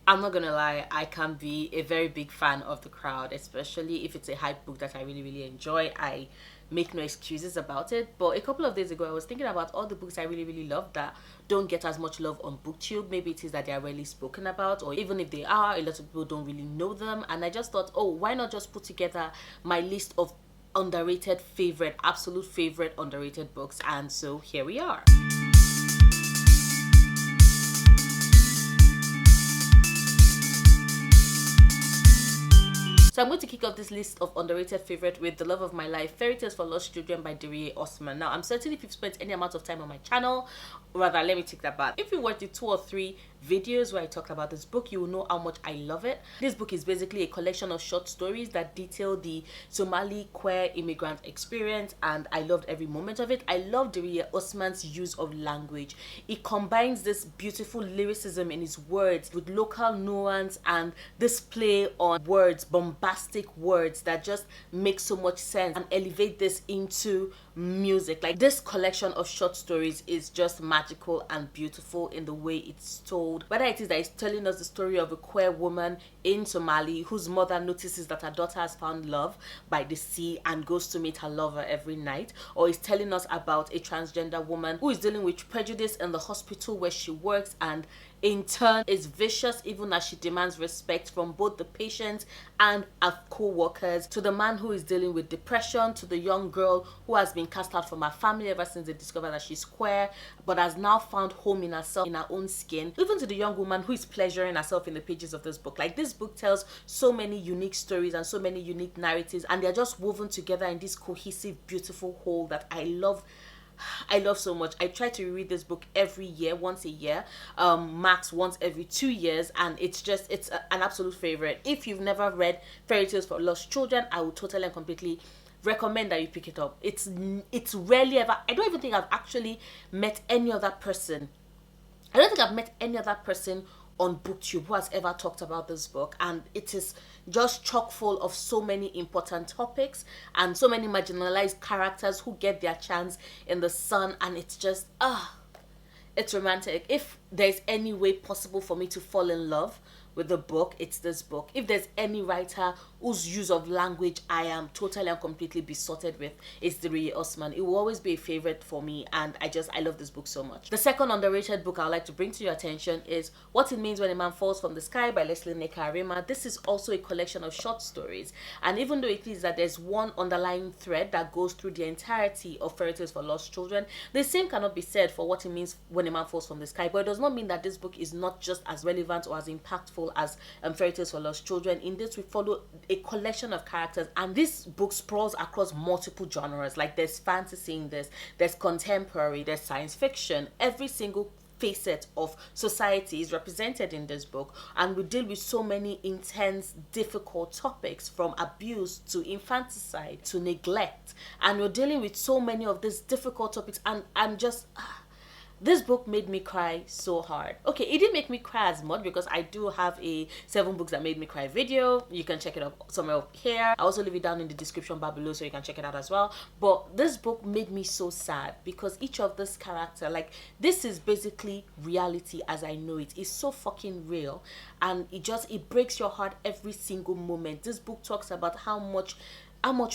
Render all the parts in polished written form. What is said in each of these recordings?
I'm not gonna lie, I can be a very big fan of The Crowd, especially if it's a hype book that I really, really enjoy. I make no excuses about it. But a couple of days ago, I was thinking about all the books I really, really love that don't get as much love on BookTube. Maybe it is that they are rarely spoken about, or even if they are, a lot of people don't really know them. And I just thought, oh, why not just put together my list of underrated favorite, absolute favorite underrated books? And so here we are. So I'm going to kick off this list of underrated favorite with The Love of My Life, Fairytales for Lost Children by Duriye Osman. Now, I'm certain if you've spent any amount of time on my channel, or rather, let me take that back. If you watched the 2 or 3 videos where I talked about this book, you will know how much I love it. This book is basically a collection of short stories that detail the Somali queer immigrant experience, and I loved every moment of it. I love Duriye Osman's use of language. It combines this beautiful lyricism in his words with local nuance and this play on words, bombastic words that just make so much sense, and elevate this into music. Like, this collection of short stories is just magical and beautiful in the way it's told. Whether it is that it's telling us the story of a queer woman in Somali whose mother notices that her daughter has found love by the sea and goes to meet her lover every night, or is telling us about a transgender woman who is dealing with prejudice in the hospital where she works, and in turn is vicious even as she demands respect from both the patients and her co-workers, to the man who is dealing with depression, to the young girl who has been cast out from her family ever since they discovered that she's queer but has now found home in herself, in her own skin, even to the young woman who is pleasuring herself in the pages of this book. Like, this book tells so many unique stories and so many unique narratives, and they're just woven together in this cohesive, beautiful whole that I love so much. I try to read this book every year, once a year, max once every 2 years, and an absolute favorite. If you've never read Fairy Tales for Lost Children, I would totally and completely recommend that you pick it up. It's rarely ever, I don't even think I've actually met any other person. I don't think I've met any other person on BookTube who has ever talked about this book, and it is just chock full of so many important topics and so many marginalized characters who get their chance in the sun, and it's just it's romantic. If there's any way possible for me to fall in love with the book, it's this book. If there's any writer whose use of language I am totally and completely besotted with, it's Duriye Osman. It will always be a favorite for me, and I love this book so much. The second underrated book I would like to bring to your attention is What It Means When a Man Falls from the Sky by Leslie Neka. This is also a collection of short stories, and even though it is that there's one underlying thread that goes through the entirety of Fairy Tales for Lost Children, the same cannot be said for What It Means When a Man Falls from the Sky. But it does not mean that this book is not just as relevant or as impactful as Fairy Tales for Lost Children. In this, we follow a collection of characters, and this book sprawls across multiple genres. Like, there's fantasy in this, there's contemporary, there's science fiction. Every single facet of society is represented in this book, and we deal with so many intense, difficult topics, from abuse to infanticide to neglect, and we're dealing with so many of these difficult topics, and I'm just this book made me cry so hard. Okay, it didn't make me cry as much because I do have a 7 books that made me cry video. You can check it up somewhere up here. I also leave it down in the description bar below so you can check it out as well. But this book made me so sad because each of this character, like, this is basically reality as I know it. It's so fucking real, and it breaks your heart every single moment. This book talks about how much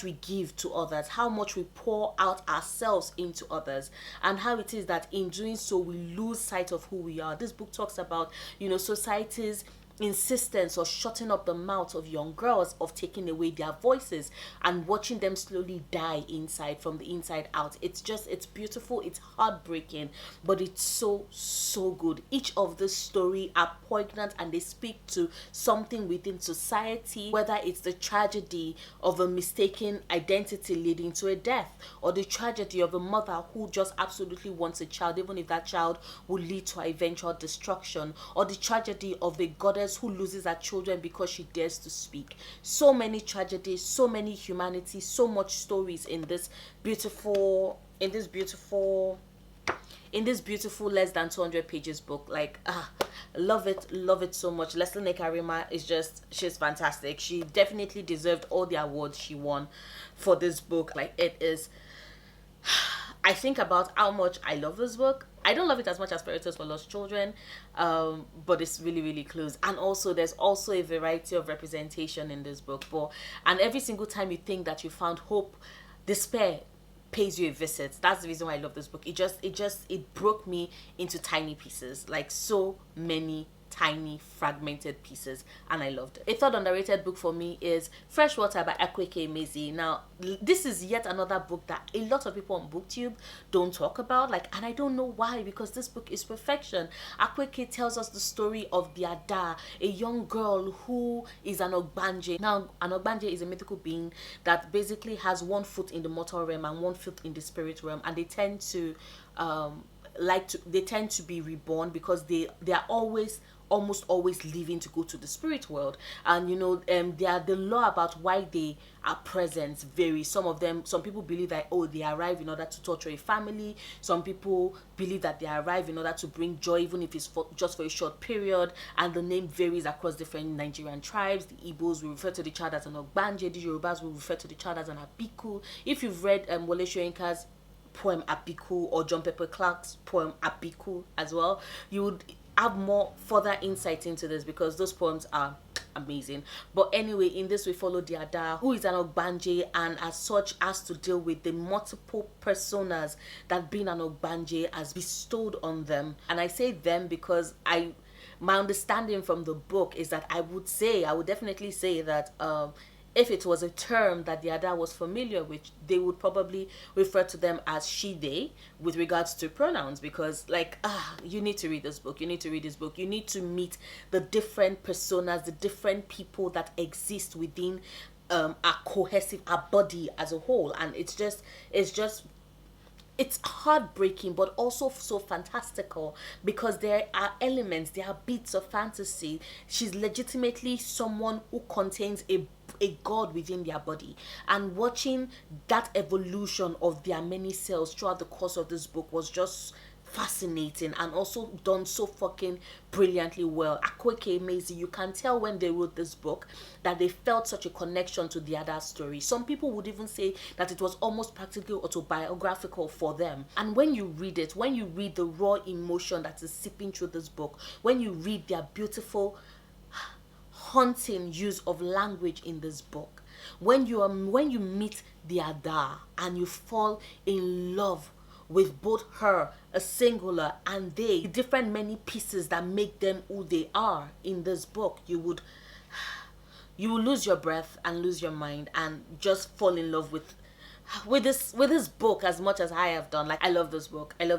we give to others, how much we pour out ourselves into others, and how it is that in doing so we lose sight of who we are. This book talks about, society's insistence of shutting up the mouth of young girls, of taking away their voices and watching them slowly die inside, from the inside out. It's beautiful, it's heartbreaking, but it's so good. Each of the story are poignant, and they speak to something within society, whether it's the tragedy of a mistaken identity leading to a death, or the tragedy of a mother who just absolutely wants a child even if that child will lead to her eventual destruction, or the tragedy of a goddess who loses her children because she dares to speak. So many tragedies, so many humanity, so much stories in this beautiful less than 200 pages book. Like, love it so much. Leslie Neka is she's fantastic. She definitely deserved all the awards she won for this book. Like, it is I think about how much I love this book. I don't love it as much as Fairytales for Lost Children, but it's really, really close. And also, there's also a variety of representation in this book. And every single time you think that you found hope, despair pays you a visit. That's the reason why I love this book. It broke me into tiny pieces, like so many tiny fragmented pieces, and I loved it. A third underrated book for me is Freshwater by Akweke Emezi. Now, this is yet another book that a lot of people on BookTube don't talk about, like, and I don't know why, because this book is perfection. Akweke tells us the story of the Ada, a young girl who is an Ogbanje. Now, an Ogbanje is a mythical being that basically has one foot in the mortal realm and one foot in the spirit realm, and they tend to be reborn because they are almost always leaving to go to the spirit world. And the law about why they are present varies. Some people believe that they arrive in order to torture a family. Some people believe that they arrive in order to bring joy, even if it's just for a short period. And the name varies across different Nigerian tribes. The Igbos will refer to the child as an Ogbanje. The Yorubas will refer to the child as an Abiku. If you've read Wole Soyinka's poem Abiku, or John Pepper Clark's poem Abiku as well, you would have more further insight into this, because those poems are amazing. But anyway, in this we follow the Ada, who is an Ogbanje, and as such has to deal with the multiple personas that being an Ogbanje has bestowed on them. And I say them because my understanding from the book is that I would definitely say that if it was a term that the Ada was familiar with, they would probably refer to them as she, they, with regards to pronouns, because you need to read this book. You need to read this book. You need to meet the different personas, the different people that exist within a body as a whole. And it's heartbreaking, but also so fantastical, because there are elements, there are bits of fantasy. She's legitimately someone who contains a god within their body, and watching that evolution of their many cells throughout the course of this book was just fascinating, and also done so fucking brilliantly well. Akweke Emezi, you can tell when they wrote this book that they felt such a connection to the other story. Some people would even say that it was almost practically autobiographical for them. And when you read it, when you read the raw emotion that is seeping through this book, when you read their beautiful haunting use of language in this book, when you meet the Ada and you fall in love with both her, a singular, and they, the different many pieces that make them who they are in this book, you will lose your breath and lose your mind and just fall in love with this book as much as I have done. Like, I love this book. And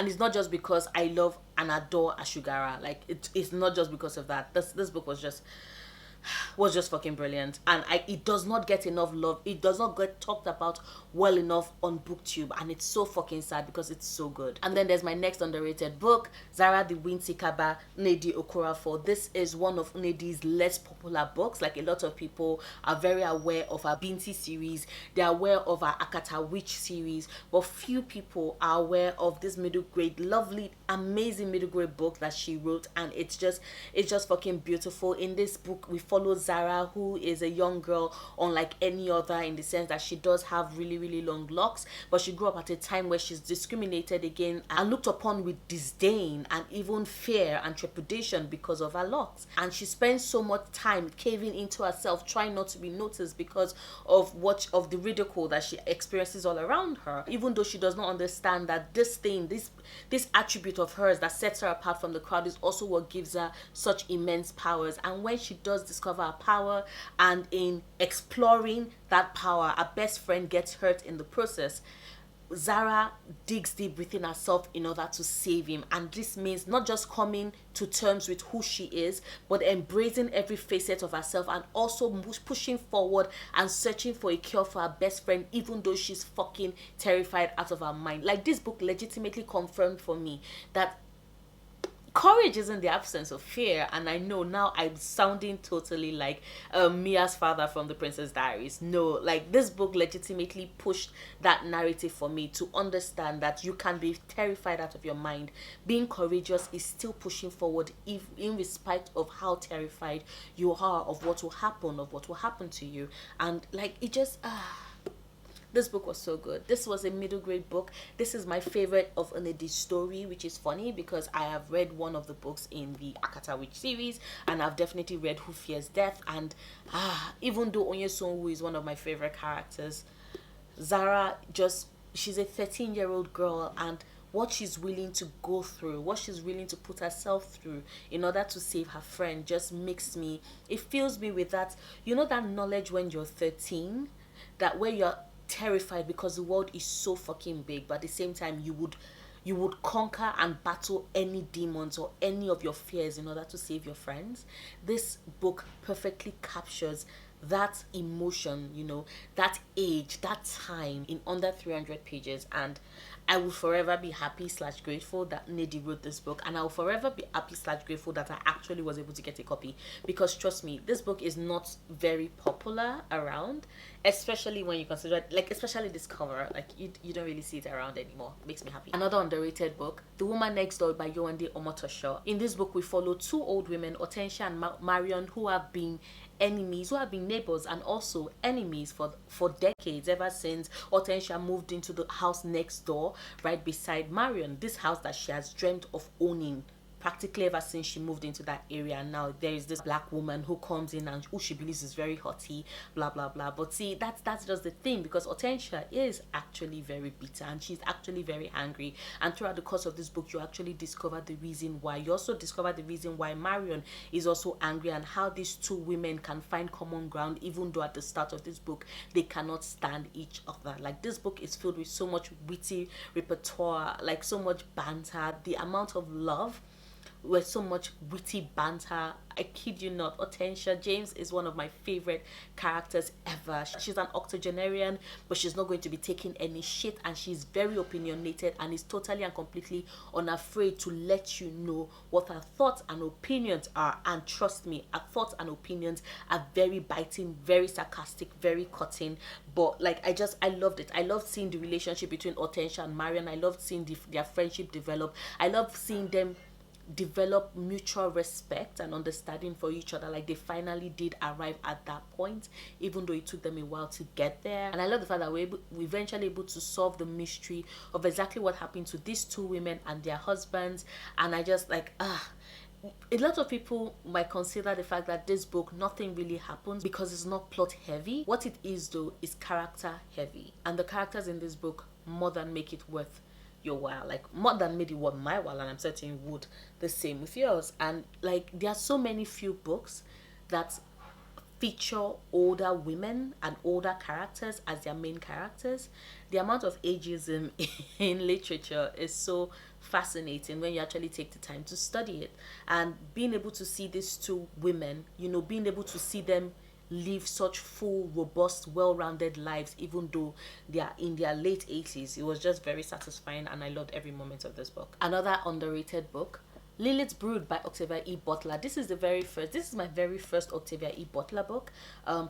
it's not just because I love and adore Ashugara. Like, it's not just because of that. This book was just fucking brilliant, and it does not get enough love. It does not get talked about well enough on BookTube, and it's so fucking sad because it's so good. And then there's my next underrated book, Zahrah the Windseeker by Nnedi Okorafor. This is one of Nnedi's less popular books. Like, a lot of people are very aware of her Binti series, they're aware of her Akata Witch series, but few people are aware of this middle grade, lovely, amazing middle grade book that she wrote, and it's just fucking beautiful. In this book, we follow Zahrah, who is a young girl unlike any other, in the sense that she does have really, really long locks, but she grew up at a time where she's discriminated against and looked upon with disdain and even fear and trepidation because of her locks. And she spends so much time caving into herself, trying not to be noticed because of the ridicule that she experiences all around her, even though she does not understand that this attribute of hers that sets her apart from the crowd is also what gives her such immense powers. And when she does discover her power, and in exploring that power, her best friend gets hurt in the process, Zahrah digs deep within herself in order to save him. And this means not just coming to terms with who she is, but embracing every facet of herself, and also pushing forward and searching for a cure for her best friend, even though she's fucking terrified out of her mind. Like, this book legitimately confirmed for me that courage isn't the absence of fear. And I know now I'm sounding totally like Mia's father from the Princess Diaries. No, like, this book legitimately pushed that narrative for me to understand that you can be terrified out of your mind. Being courageous is still pushing forward, in respite of how terrified you are of what will happen to you. And like, it just This book was so good. This was a middle grade book. This is my favorite of Onedi's story, which is funny because I have read one of the books in the Akata Witch series, and I've definitely read Who Fears Death. And even though Onyesunwu is one of my favorite characters, Zahrah she's a 13-year-old girl, and what she's willing to go through, what she's willing to put herself through in order to save her friend just it fills me with that, that knowledge when you're 13, that where you're terrified because the world is so fucking big, but at the same time you would conquer and battle any demons or any of your fears in order to save your friends. This book perfectly captures that emotion, that age, that time in under 300 pages. And I will forever be happy / grateful that Nedi wrote this book, and I will forever be happy / grateful that I actually was able to get a copy, because trust me, this book is not very popular around, especially when you consider it, especially this cover, you don't really see it around anymore. It makes me happy. Another underrated book, The Woman Next Door by Yewande Omotosho. In this book, we follow two old women, Hortensia and Marion, who have been enemies, who have been neighbors and also enemies for decades, ever since Hortensia moved into the house next door right beside Marion, this house that she has dreamt of owning practically ever since she moved into that area. Now there is this black woman who comes in and who she believes is very haughty, blah blah blah. But see, that's just the thing, because Hortensia is actually very bitter and she's actually very angry, and throughout the course of this book you actually discover the reason why. You also discover the reason why Marion is also angry, and how these two women can find common ground, even though at the start of this book they cannot stand each other. This book is filled with so much witty repertoire, so much banter, the amount of love with so much witty banter. I kid you not, Hortensia James is one of my favorite characters ever. She's an octogenarian, but she's not going to be taking any shit, and she's very opinionated and is totally and completely unafraid to let you know what her thoughts and opinions are. And trust me, her thoughts and opinions are very biting, very sarcastic, very cutting. But I loved it. I loved seeing the relationship between Hortensia and Marion. I loved seeing their friendship develop. I loved seeing them develop mutual respect and understanding for each other. They finally did arrive at that point, even though it took them a while to get there. And I love the fact that we're eventually able to solve the mystery of exactly what happened to these two women and their husbands. And I just a lot of people might consider the fact that this book, nothing really happens because it's not plot heavy. What it is though is character heavy, and the characters in this book more than make it worth your while, more than made it worth my while, and I'm certain would the same with yours. And there are so many few books that feature older women and older characters as their main characters. The amount of ageism in literature is so fascinating when you actually take the time to study it. And being able to see these two women, being able to see them live such full, robust, well-rounded lives, even though they are in their late 80s. It was just very satisfying, and I loved every moment of this book. Another underrated book, Lilith's Brood by Octavia E. Butler. This is my very first Octavia E. Butler book.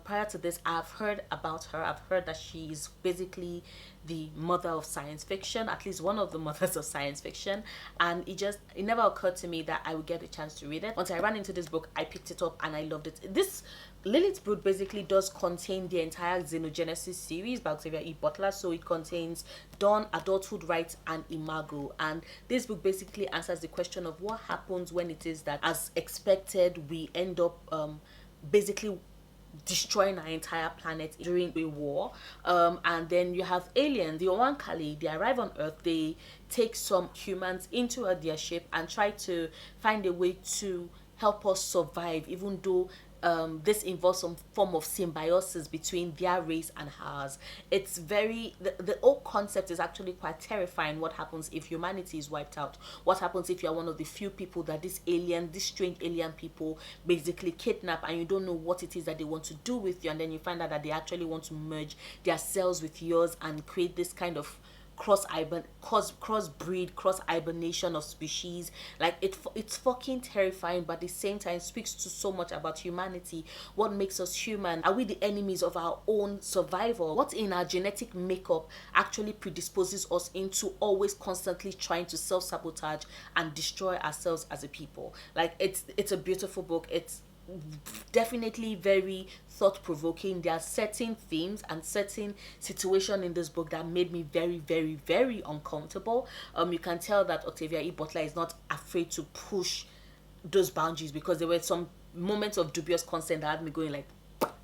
Prior to this, I've heard about her. I've heard that she is basically the mother of science fiction, at least one of the mothers of science fiction, and it never occurred to me that I would get a chance to read it. Once I ran into this book, I picked it up and I loved it. This Lilith's Brood basically does contain the entire Xenogenesis series by Octavia E. Butler. So it contains Dawn, Adulthood Rights, and Imago. And this book basically answers the question of what happens when it is that, as expected, we end up basically destroying our entire planet during a war. And then you have aliens, the Oankali. They arrive on Earth, they take some humans into their ship and try to find a way to help us survive, even though this involves some form of symbiosis between their race and ours. It's the whole concept is actually quite terrifying. What happens if humanity is wiped out? What happens if you're one of the few people that these strange alien people basically kidnap, and you don't know what it is that they want to do with you, and then you find out that they actually want to merge their cells with yours and create this kind of cross-breed, cross-hibernation of species. It's fucking terrifying, but at the same time speaks to so much about humanity. What makes us human? Are we the enemies of our own survival? What in our genetic makeup actually predisposes us into always constantly trying to self-sabotage and destroy ourselves as a people? It's a beautiful book. It's definitely very thought-provoking. There are certain themes and certain situation in this book that made me very, very, very uncomfortable. You can tell that Octavia E. Butler is not afraid to push those boundaries, because there were some moments of dubious consent that had me going like,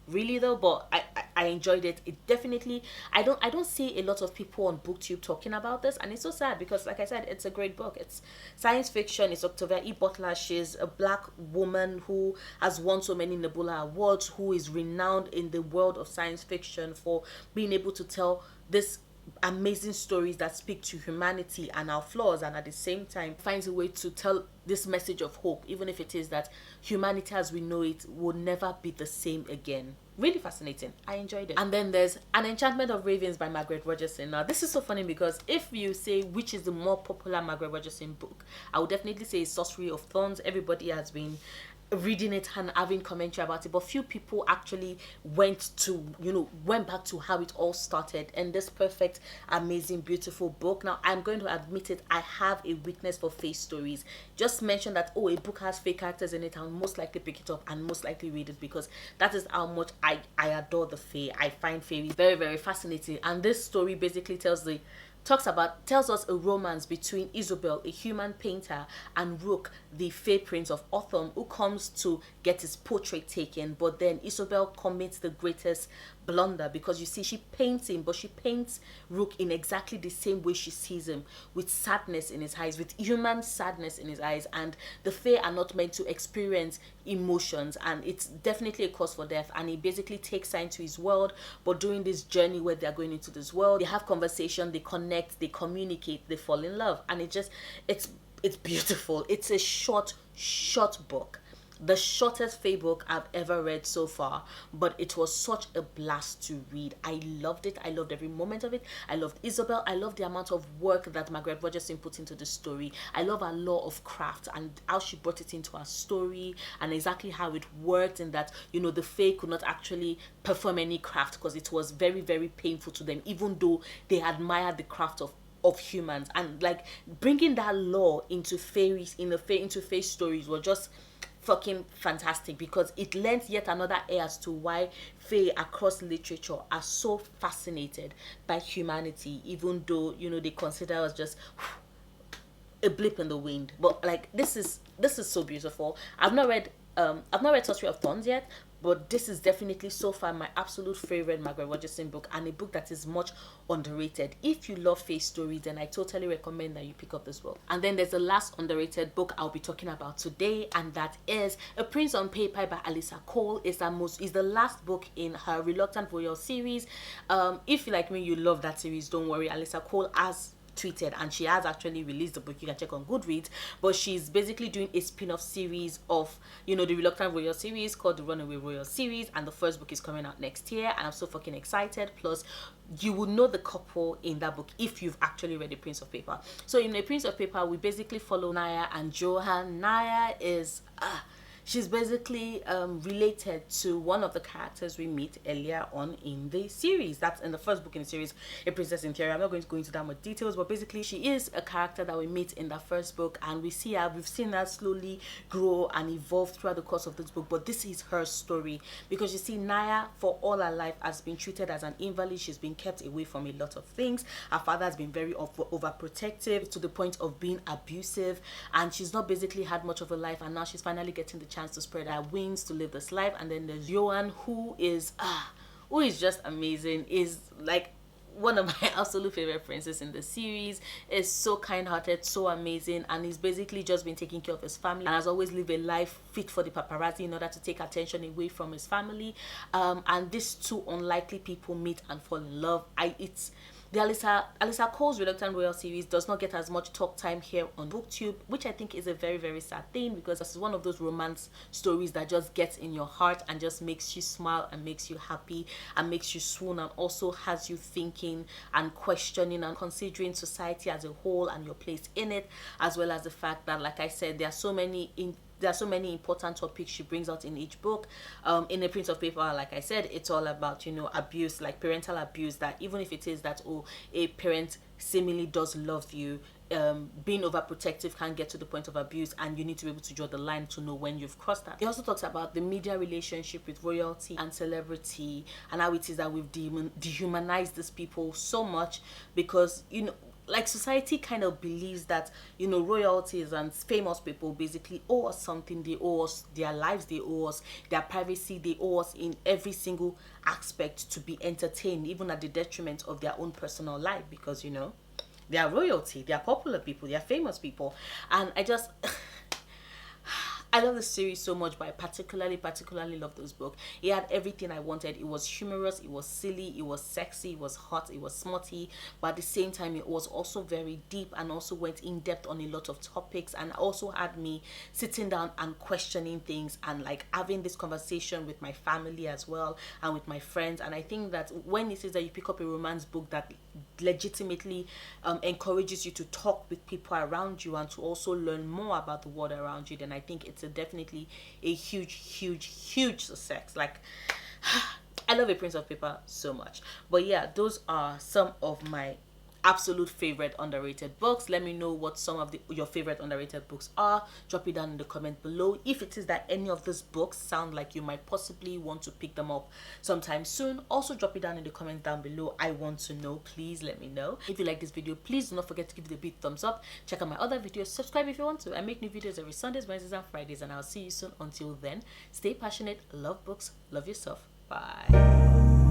really though. But I enjoyed it. It definitely, I don't see a lot of people on booktube talking about this, and it's so sad because, like I said, it's a great book. It's science fiction. It's Octavia E. Butler. She's a black woman who has won so many Nebula Awards, who is renowned in the world of science fiction for being able to tell this amazing stories that speak to humanity and our flaws, and at the same time finds a way to tell this message of hope, even if it is that humanity as we know it will never be the same again. Really fascinating. I enjoyed it. And then there's An Enchantment of Ravens by Margaret Rogerson. Now this is so funny because if you say which is the more popular Margaret Rogerson book, I would definitely say Sorcery of Thorns. Everybody has been reading it and having commentary about it, but few people actually went back to how it all started in this perfect, amazing, beautiful book. Now I'm going to admit it, I have a weakness for fae stories. Just mention that, oh, a book has fae characters in it, I'll most likely pick it up and most likely read it, because that is how much I adore the fae. I find fairies very, very fascinating, and this story basically tells us a romance between Isobel, a human painter, and Rook, the Fae Prince of Autumn, who comes to get his portrait taken. But then Isobel commits the greatest blunder, because you see, she paints him, but she paints Rook in exactly the same way she sees him, with sadness in his eyes, with human sadness in his eyes. And the Fae are not meant to experience emotions, and it's definitely a cause for death. And he basically takes her into his world, but during this journey where they're going into this world, they have conversation, they connect, they communicate, they fall in love, and it's beautiful. It's a short book, the shortest fae book I've ever read so far, but it was such a blast to read. I loved it. I loved every moment of it. I loved Isobel. I loved the amount of work that Margaret Rogerson put into the story. I love her law of craft and how she brought it into her story, and exactly how it worked, in that, the fae could not actually perform any craft because it was very, very painful to them, even though they admired the craft of humans. And like bringing that law into fairies, into fae stories, was just fucking fantastic, because it lends yet another air as to why fae across literature are so fascinated by humanity, even though they consider us just a blip in the wind. But like this is so beautiful. I've not read Sorcery of Thorns yet, but this is definitely so far my absolute favorite Margaret Rogerson book, and a book that is much underrated. If you love fae stories, then I totally recommend that you pick up this book. And then there's the last underrated book I'll be talking about today, and that is A Prince on Paper by Alyssa Cole. Is the last book in her Reluctant Voyeur series. If you like me, you love that series, don't worry. Alyssa Cole has tweeted, and she has actually released the book. You can check on Goodreads, but she's basically doing a spin-off series of the Reluctant Voyeur series called the Runaway Royal series, and the first book is coming out next year, and I'm so fucking excited. Plus, you will know the couple in that book if you've actually read A Prince of Paper. So in A Prince of Paper, we basically follow Naya and Johan. Naya is she's basically related to one of the characters we meet earlier on in the series. That's in the first book in the series, A Princess in Theory. I'm not going to go into that much details, but basically she is a character that we meet in the first book, and we've seen her slowly grow and evolve throughout the course of this book. But this is her story, because you see, Naya for all her life has been treated as an invalid. She's been kept away from a lot of things. Her father has been very overprotective to the point of being abusive, and she's not basically had much of a life, and now she's finally getting the chance to spread her wings to live this life. And then there's Johan, who is just amazing, is like one of my absolute favorite princes in the series. Is so kind-hearted, so amazing, and he's basically just been taking care of his family and has always lived a life fit for the paparazzi in order to take attention away from his family. And these two unlikely people meet and fall in love. The Alyssa Cole's Reluctant Royal series does not get as much talk time here on BookTube, which I think is a very, very sad thing, because this is one of those romance stories that just gets in your heart and just makes you smile and makes you happy and makes you swoon, and also has you thinking and questioning and considering society as a whole and your place in it, as well as the fact that, like I said, there are so many important topics she brings out in each book. In A Prince of Paper, like I said, it's all about abuse, like parental abuse, that even if it is that a parent seemingly does love you, being overprotective can get to the point of abuse, and you need to be able to draw the line to know when you've crossed that. He also talks about the media relationship with royalty and celebrity, and how it is that we've dehumanized these people so much, because, you know, like, society kind of believes that, you know, royalties and famous people basically owe us something. They owe us their lives, they owe us their privacy, they owe us in every single aspect to be entertained, even at the detriment of their own personal life, because, you know, they are royalty, they are popular people, they are famous people. And I just I love the series so much, but I particularly love this book. It had everything I wanted. It was humorous, it was silly, it was sexy, it was hot, it was smutty, but at the same time it was also very deep, and also went in depth on a lot of topics, and also had me sitting down and questioning things, and like having this conversation with my family as well, and with my friends. And I think that when it is that you pick up a romance book that legitimately encourages you to talk with people around you and to also learn more about the world around you, then I think it's definitely a huge success. Like, I love A Prince of Paper so much. But yeah, those are some of my absolute favorite underrated books. Let me know what some of your favorite underrated books are. Drop it down in the comment below. If it is that any of these books sound like you might possibly want to pick them up sometime soon, also drop it down in the comments down below. I want to know. Please let me know. If you like this video, please do not forget to give it a big thumbs up. Check out my other videos. Subscribe if you want to. I make new videos every Sundays, Wednesdays, and Fridays, and I'll see you soon. Until then, stay passionate, love books, love yourself. Bye.